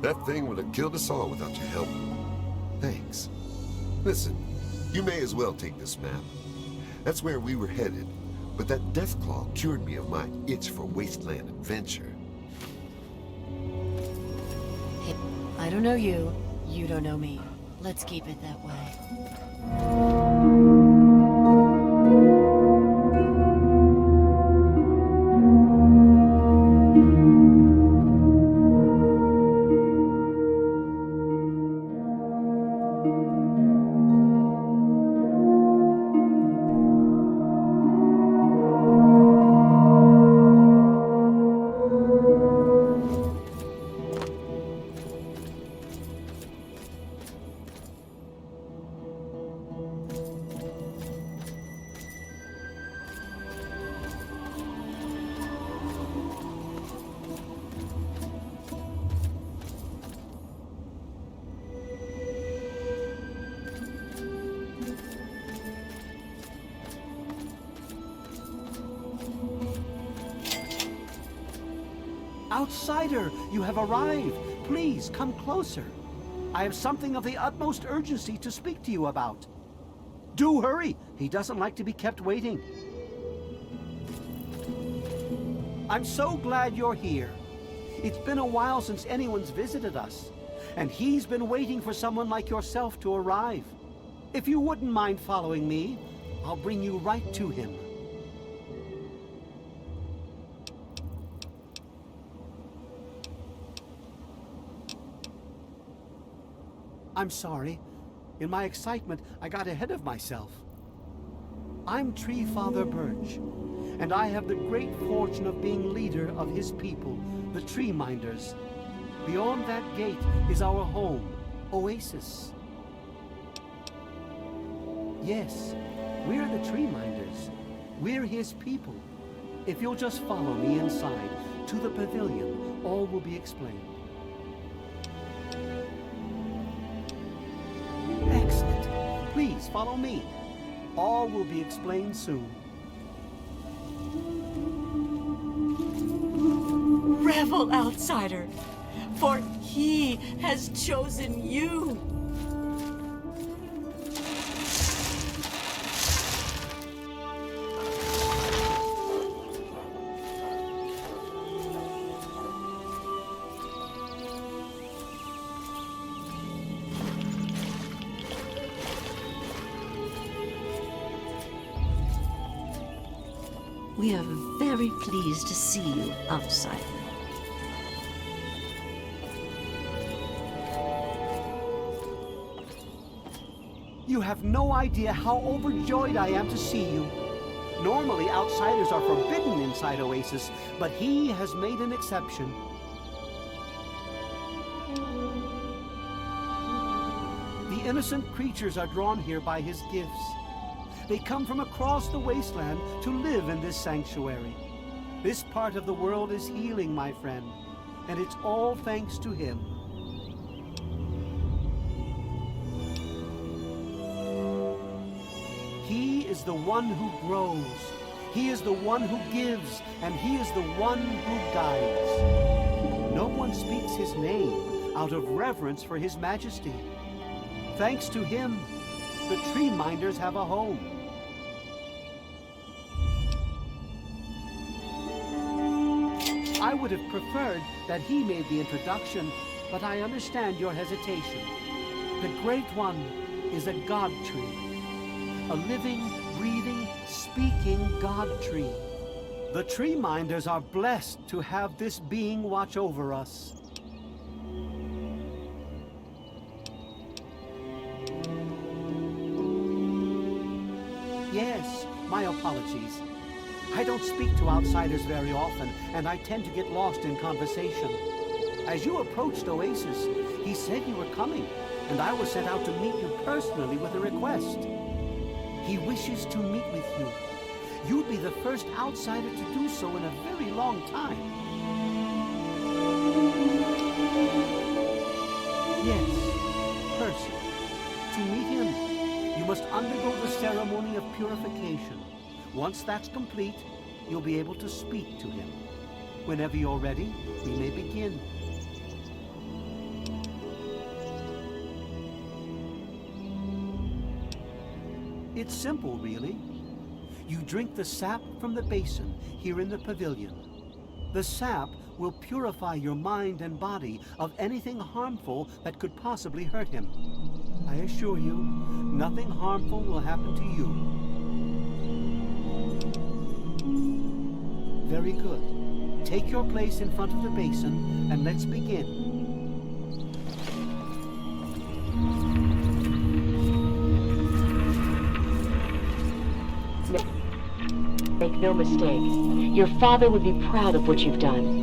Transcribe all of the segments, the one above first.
That thing would have killed us all without your help. Thanks. Listen, you may as well take this map. That's where we were headed, but that Deathclaw cured me of my itch for wasteland adventure. Hey, I don't know you. You don't know me. Let's keep it that way. Outsider, you have arrived. Please, come closer. I have something of the utmost urgency to speak to you about. Do hurry. He doesn't like to be kept waiting. I'm so glad you're here. It's been a while since anyone's visited us, and he's been waiting for someone like yourself to arrive. If you wouldn't mind following me, I'll bring you right to him. I'm sorry. In my excitement, I got ahead of myself. I'm Tree Father Birch, and I have the great fortune of being leader of his people, the Tree Minders. Beyond that gate is our home, Oasis. Yes, we're the Tree Minders. We're his people. If you'll just follow me inside, to the pavilion, all will be explained. Excellent. Please follow me. All will be explained soon. Revel, outsider, for he has chosen you. We are very pleased to see you, outsider. You have no idea how overjoyed I am to see you. Normally, outsiders are forbidden inside Oasis, but he has made an exception. The innocent creatures are drawn here by his gifts. They come from across the wasteland to live in this sanctuary. This part of the world is healing, my friend, and it's all thanks to him. He is the one who grows. He is the one who gives, and he is the one who guides. No one speaks his name out of reverence for his majesty. Thanks to him, the Tree Minders have a home. I would have preferred that he made the introduction, but I understand your hesitation. The Great One is a God tree. A living, breathing, speaking God tree. The Tree Minders are blessed to have this being watch over us. Yes, my apologies. I don't speak to outsiders very often, and I tend to get lost in conversation. As you approached Oasis, he said you were coming, and I was sent out to meet you personally with a request. He wishes to meet with you. You'd be the first outsider to do so in a very long time. Yes. To meet him, you must undergo the ceremony of purification. Once that's complete, you'll be able to speak to him. Whenever you're ready, we may begin. It's simple, really. You drink the sap from the basin here in the pavilion. The sap will purify your mind and body of anything harmful that could possibly hurt him. I assure you, nothing harmful will happen to you. Very good. Take your place in front of the basin, and let's begin. Make no mistake, your father would be proud of what you've done.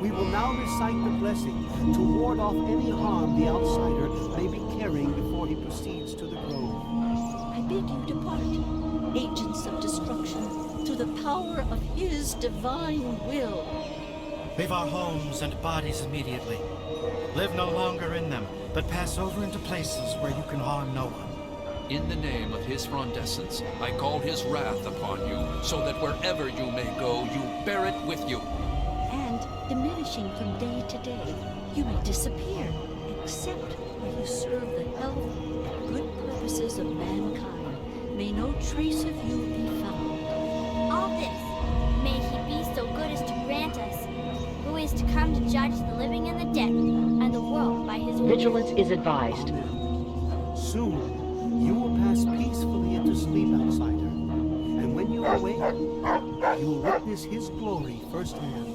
We will now recite the blessing to ward off any harm the outsider may be carrying before he proceeds to the grove. I bid you depart, agents of destruction, to the power of his divine will. Leave our homes and bodies immediately. Live no longer in them, but pass over into places where you can harm no one. In the name of his frondescence, I call his wrath upon you, so that wherever you may go, you bear it with you. And, diminishing from day to day, you may disappear, except where you serve the health and good purposes of mankind. May no trace of you be found. All this, may he be so good as to grant us, who is to come to judge the living and the dead, and the world by his Vigilance is advised. Soon, you will pass peacefully into sleep, outsider. And when you awake, you will witness his glory firsthand.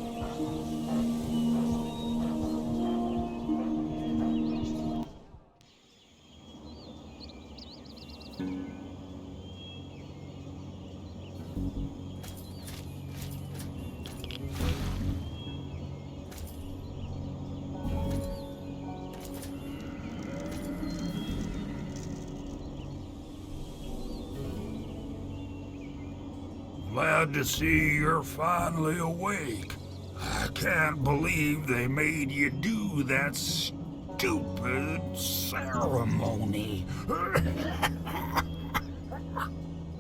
Glad to see you're finally awake. I can't believe they made you do that stupid ceremony.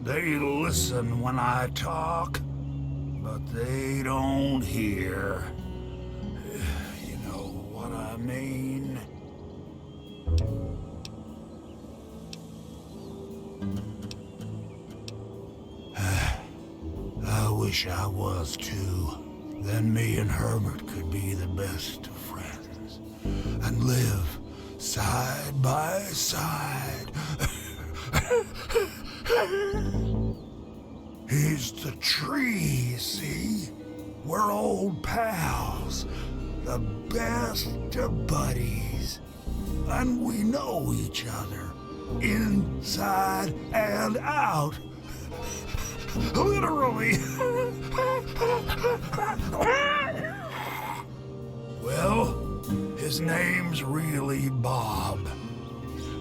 They listen when I talk, but they don't hear. You know what I mean? I wish I was too. Then me and Herbert could be the best of friends and live side by side. He's the tree, see? We're old pals, the best of buddies. And we know each other, inside and out. Literally. Well, his name's really Bob.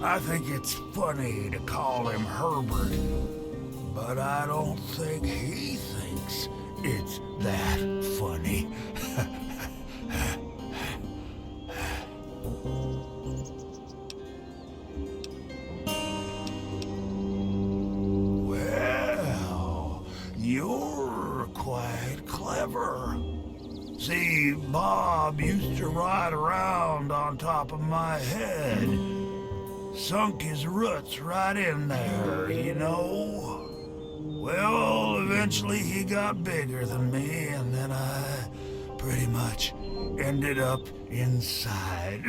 I think it's funny to call him Herbert, but I don't think he thinks it's that funny. Well, you're quite clever. See, Bob used to ride around on top of my head. Sunk his roots right in there, you know? Well, eventually he got bigger than me, and then I pretty much ended up inside.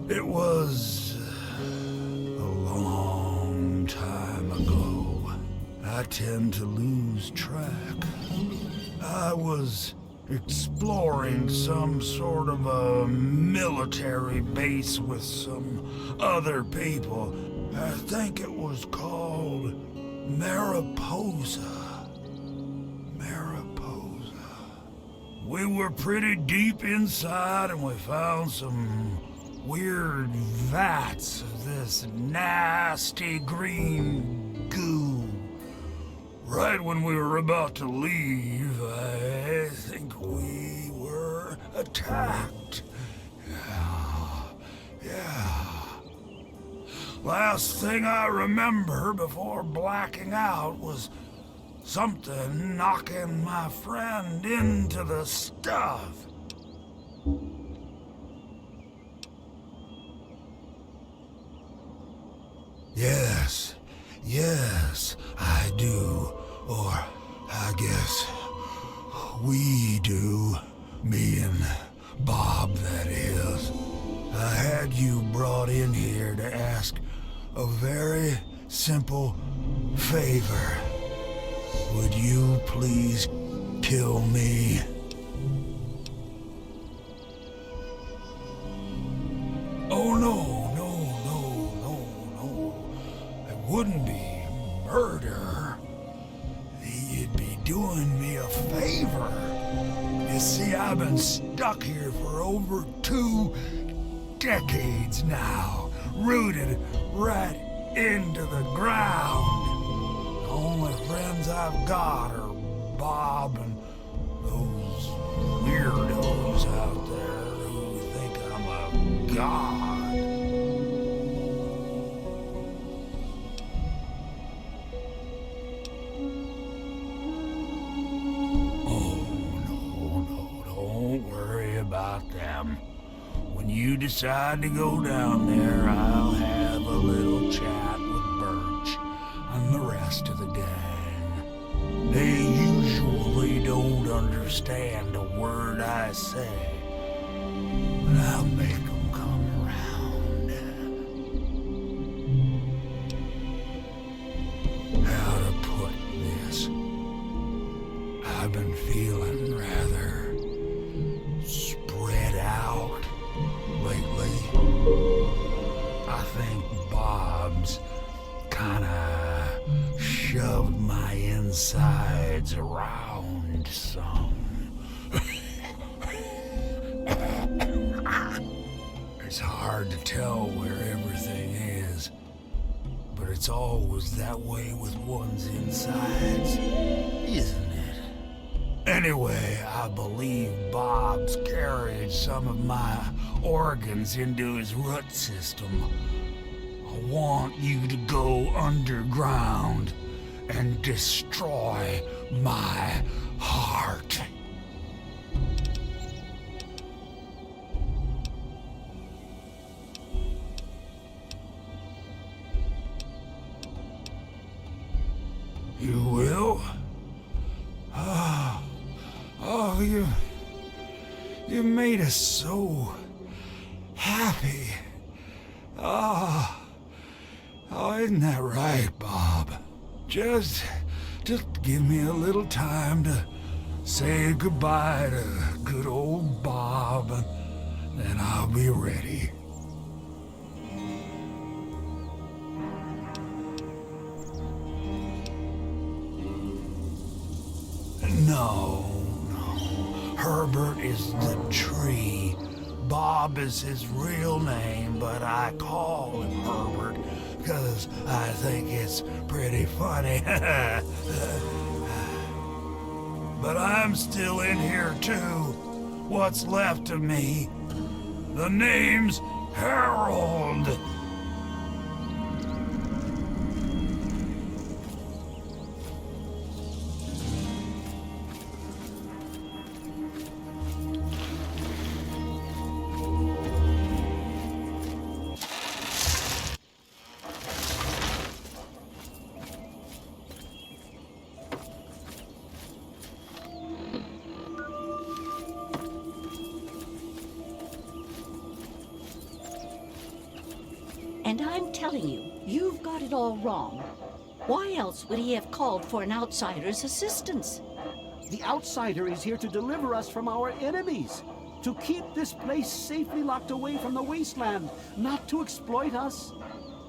It was a long time ago. I tend to lose track. I was exploring some sort of a military base with some other people. I think it was called Mariposa. Mariposa. We were pretty deep inside and we found some weird vats of this nasty green goo. Right when we were about to leave, I think we were attacked. Yeah. Last thing I remember before blacking out was something knocking my friend into the stuff. Yes, I do. Or I guess we do. Me and Bob, that is. I had you brought in here to ask a very simple favor. Would you please kill me? Oh, no. It wouldn't be murder. You'd be doing me a favor. You see, I've been stuck here for over 2 decades now, rooted right into the ground. The only friends I've got are Bob and those weirdos out there who think I'm a god. Don't worry about them. When you decide to go down there, I'll have a little chat with Birch and the rest of the gang. They usually don't understand a word I say, but I'll make them come around. How to put this? I've been feeling rather spread out lately. I think Bob's kinda shoved my insides around some. It's hard to tell where everything is, but it's always that way with one's insides, isn't it? Anyway, I believe Bob's carried some of my organs into his root system. I want you to go underground and destroy my heart. You will? Oh, you made us so happy. Oh, isn't that right, Bob? Just give me a little time to say goodbye to good old Bob, and then I'll be ready. No. Herbert is the tree. Bob is his real name, but I call him Herbert because I think it's pretty funny. But I'm still in here too. What's left of me? The name's Harold. And I'm telling you, you've got it all wrong. Why else would he have called for an outsider's assistance? The outsider is here to deliver us from our enemies, to keep this place safely locked away from the wasteland, not to exploit us.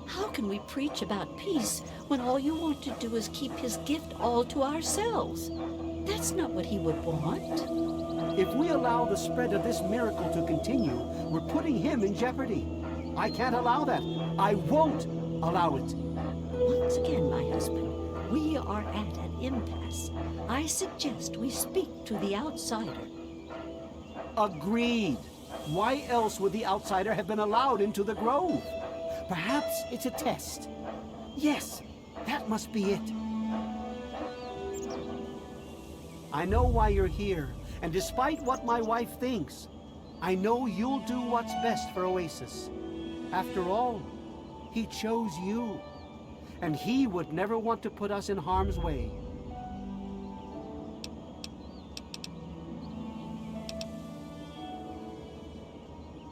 How can we preach about peace when all you want to do is keep his gift all to ourselves? That's not what he would want. If we allow the spread of this miracle to continue, we're putting him in jeopardy. I can't allow that. I won't allow it. Once again, my husband, we are at an impasse. I suggest we speak to the outsider. Agreed. Why else would the outsider have been allowed into the grove? Perhaps it's a test. Yes, that must be it. I know why you're here, and despite what my wife thinks, I know you'll do what's best for Oasis. After all, he chose you, and he would never want to put us in harm's way.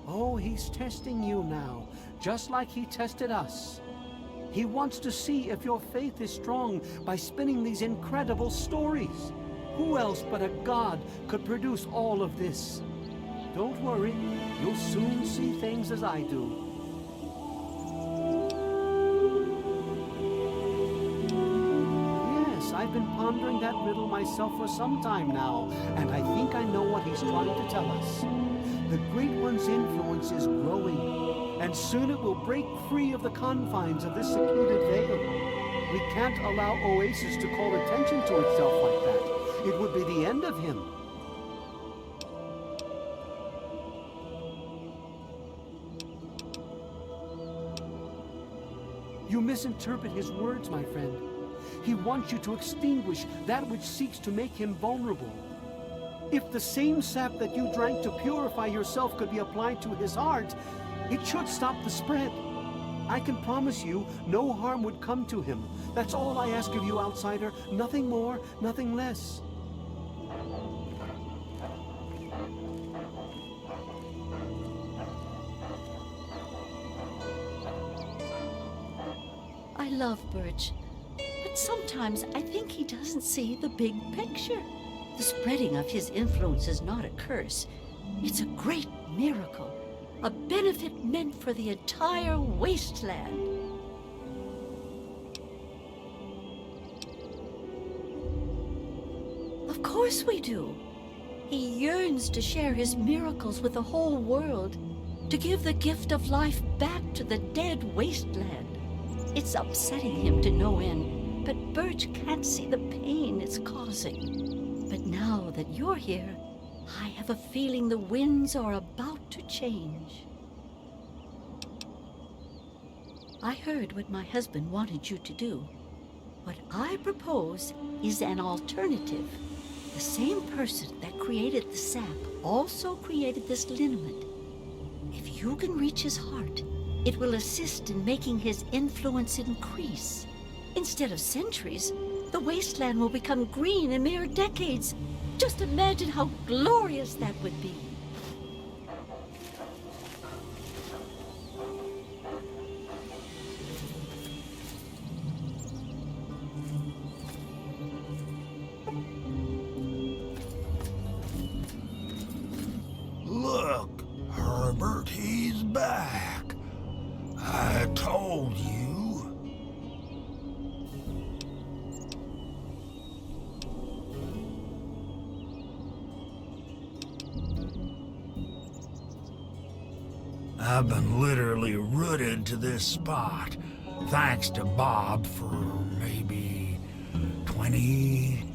Oh, he's testing you now, just like he tested us. He wants to see if your faith is strong by spinning these incredible stories. Who else but a god could produce all of this? Don't worry, you'll soon see things as I do. Yes, I've been pondering that riddle myself for some time now, and I think I know what he's trying to tell us. The Great One's influence is growing, and soon it will break free of the confines of this secluded veil. We can't allow Oasis to call attention to itself like that. It would be the end of him. You misinterpret his words, my friend. He wants you to extinguish that which seeks to make him vulnerable. If the same sap that you drank to purify yourself could be applied to his heart, it should stop the spread. I can promise you no harm would come to him. That's all I ask of you, outsider. Nothing more, nothing less. I love Birch, but sometimes I think he doesn't see the big picture. The spreading of his influence is not a curse. It's a great miracle, a benefit meant for the entire wasteland. Of course we do. He yearns to share his miracles with the whole world, to give the gift of life back to the dead wasteland. It's upsetting him to no end, but Birch can't see the pain it's causing. But now that you're here, I have a feeling the winds are about to change. I heard what my husband wanted you to do. What I propose is an alternative. The same person that created the sap also created this liniment. If you can reach his heart, it will assist in making his influence increase. Instead of centuries, the wasteland will become green in mere decades. Just imagine how glorious that would be. Look, Herbert, he's back. I told you. I've been literally rooted to this spot, thanks to Bob, for maybe 20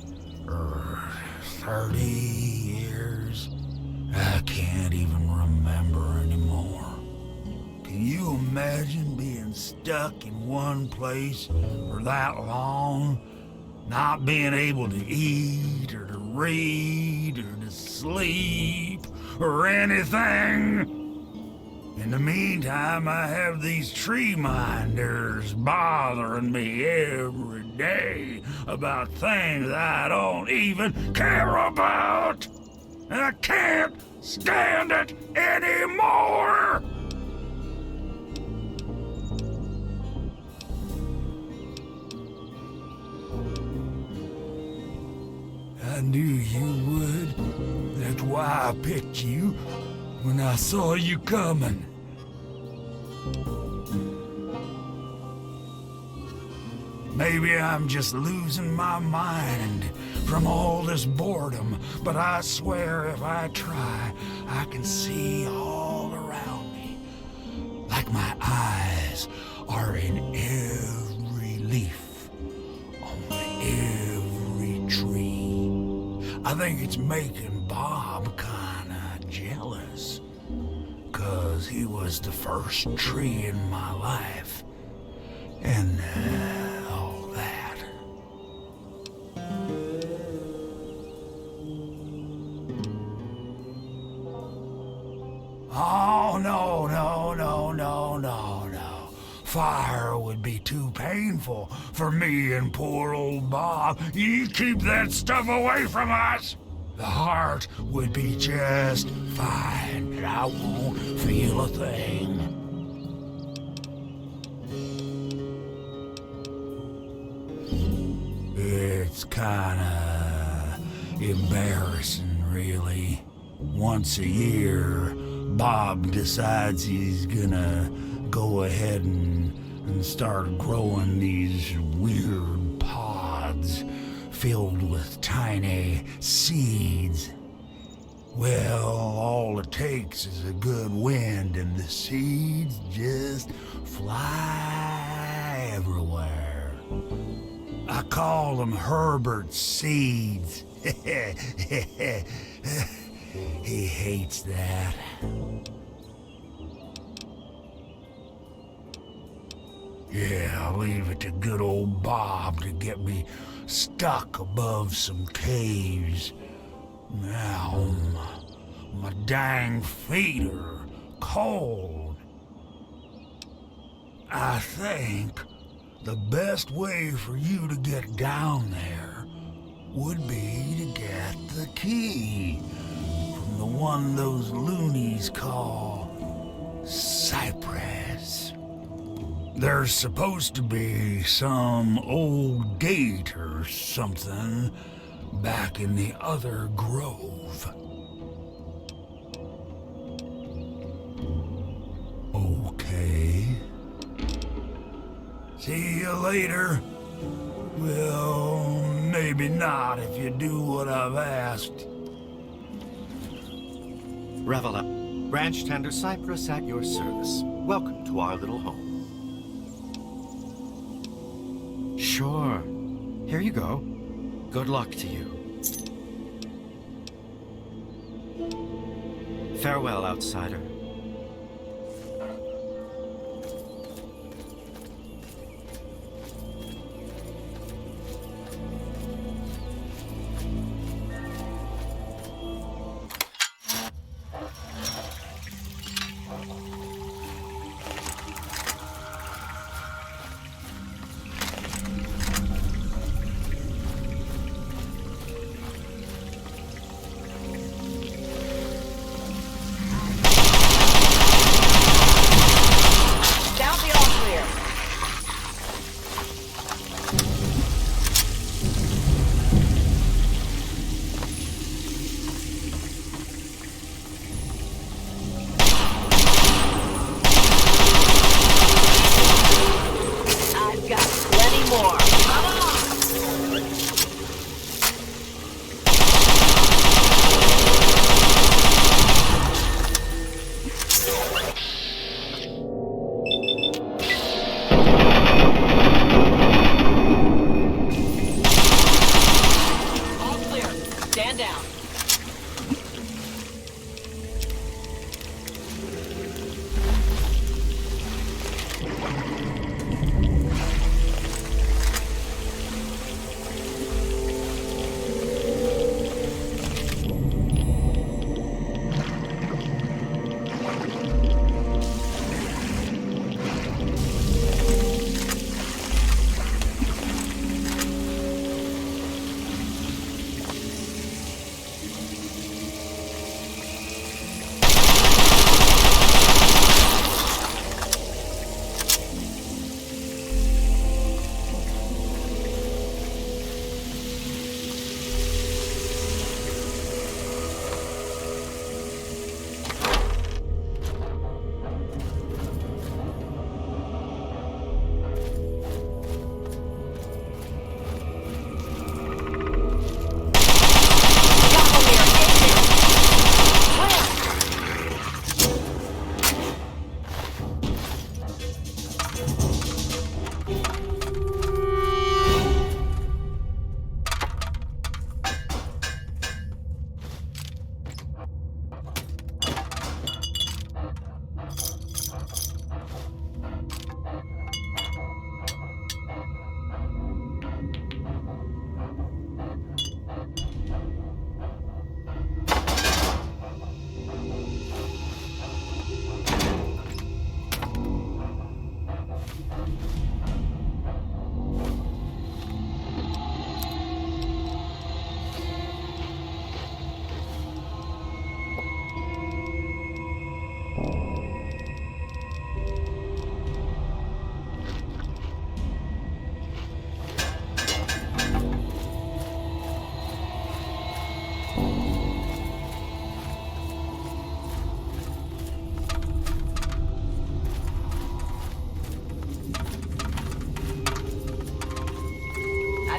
or 30 years. I can't even remember anymore. Can you imagine being stuck in one place for that long? Not being able to eat, or to read, or to sleep, or anything? In the meantime, I have these tree minders bothering me every day about things I don't even care about. And I can't stand it anymore! I knew you would. That's why I picked you when I saw you coming. Maybe I'm just losing my mind from all this boredom, but I swear if I try, I can see all around me. Like my eyes are in every leaf, on every tree. I think it's making Bob kinda jealous, 'cause he was the first tree in my life. And all that. Oh, no. Fire would be too painful for me and poor old Bob. You keep that stuff away from us. The heart would be just fine. I won't feel a thing. It's kinda embarrassing, really. Once a year, Bob decides he's gonna go ahead and start growing these weird pods filled with tiny seeds. Well, all it takes is a good wind and the seeds just fly everywhere. I call them Herbert's seeds. He hates that. Yeah, I'll leave it to good old Bob to get me stuck above some caves. Now, my dang feet are cold. I think the best way for you to get down there would be to get the key from the one those loonies call Cypress. There's supposed to be some old gate or something back in the other grove. Okay. See you later. Well, maybe not if you do what I've asked. Revel up. Branch tender Cypress at your service. Welcome to our little home. Sure. Here you go. Good luck to you. Farewell, outsider.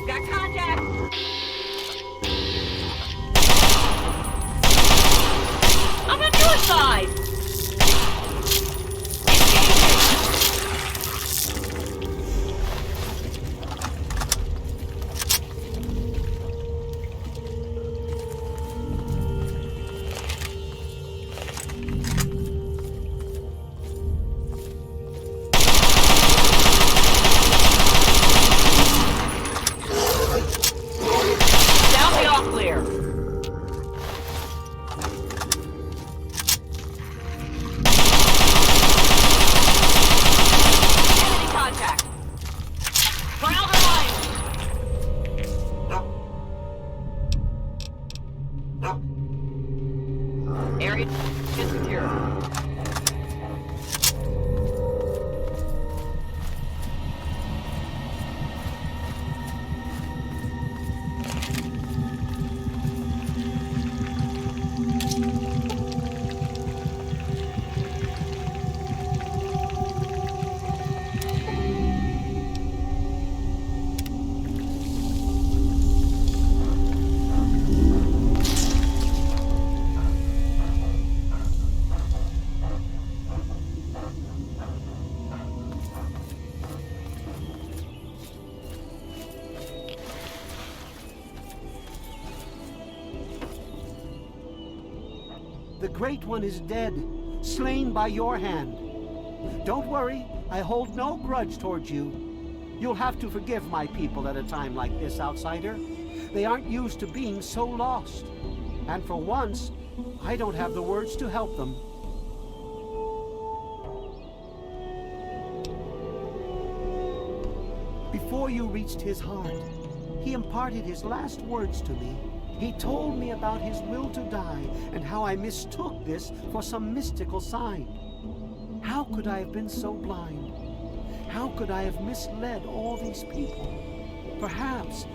Got contact! I'm on your side! The Great One is dead, slain by your hand. Don't worry, I hold no grudge towards you. You'll have to forgive my people at a time like this, outsider. They aren't used to being so lost. And for once, I don't have the words to help them. Before you reached his heart, he imparted his last words to me. He told me about his will to die and how I mistook this for some mystical sign. How could I have been so blind? How could I have misled all these people? Perhaps,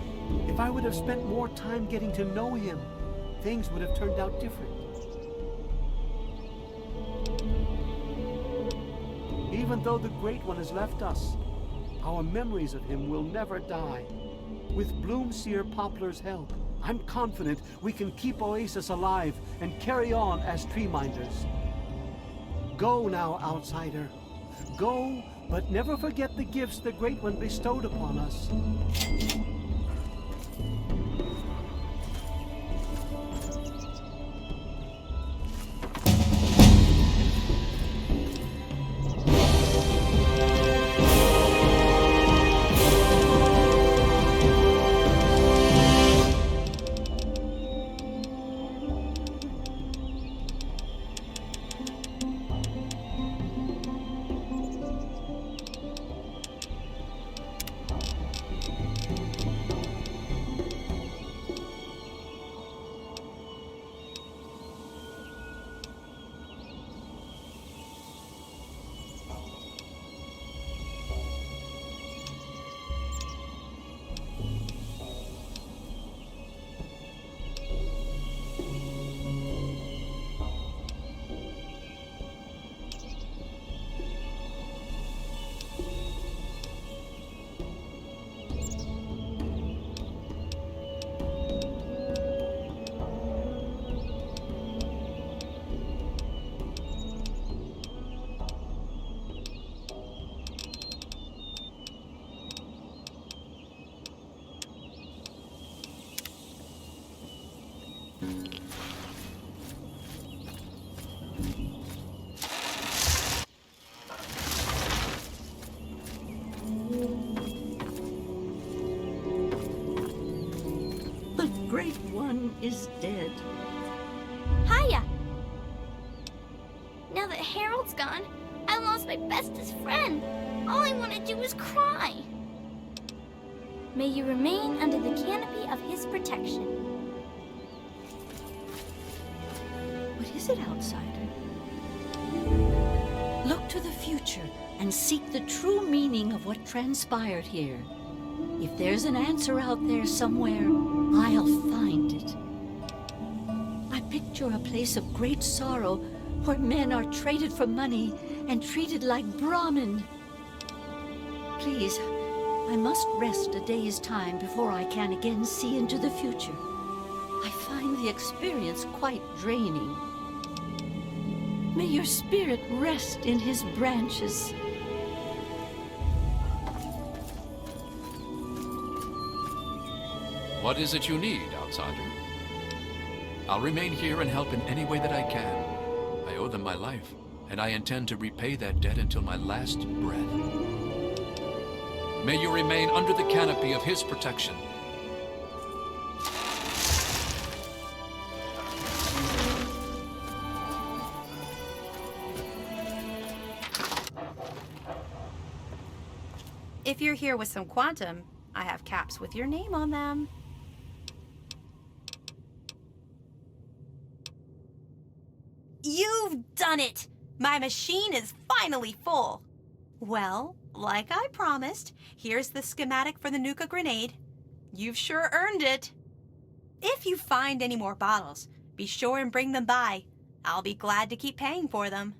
if I would have spent more time getting to know him, things would have turned out different. Even though the Great One has left us, our memories of him will never die. With Bloomseer Poplar's help, I'm confident we can keep Oasis alive and carry on as tree minders. Go now, outsider. Go, but never forget the gifts the Great One bestowed upon us. Great One is dead. Hiya! Now that Harold's gone, I lost my bestest friend. All I want to do is cry. May you remain under the canopy of his protection. What is it, outsider? Look to the future and seek the true meaning of what transpired here. If there's an answer out there somewhere, I'll find it. I picture a place of great sorrow where men are traded for money and treated like Brahmin. Please, I must rest a day's time before I can again see into the future. I find the experience quite draining. May your spirit rest in his branches. What is it you need, outsider? I'll remain here and help in any way that I can. I owe them my life, and I intend to repay that debt until my last breath. May you remain under the canopy of his protection. If you're here with some quantum, I have caps with your name on them. You've done it! My machine is finally full. Well, like I promised, here's the schematic for the nuka grenade. You've sure earned it. If you find any more bottles, be sure and bring them by. I'll be glad to keep paying for them.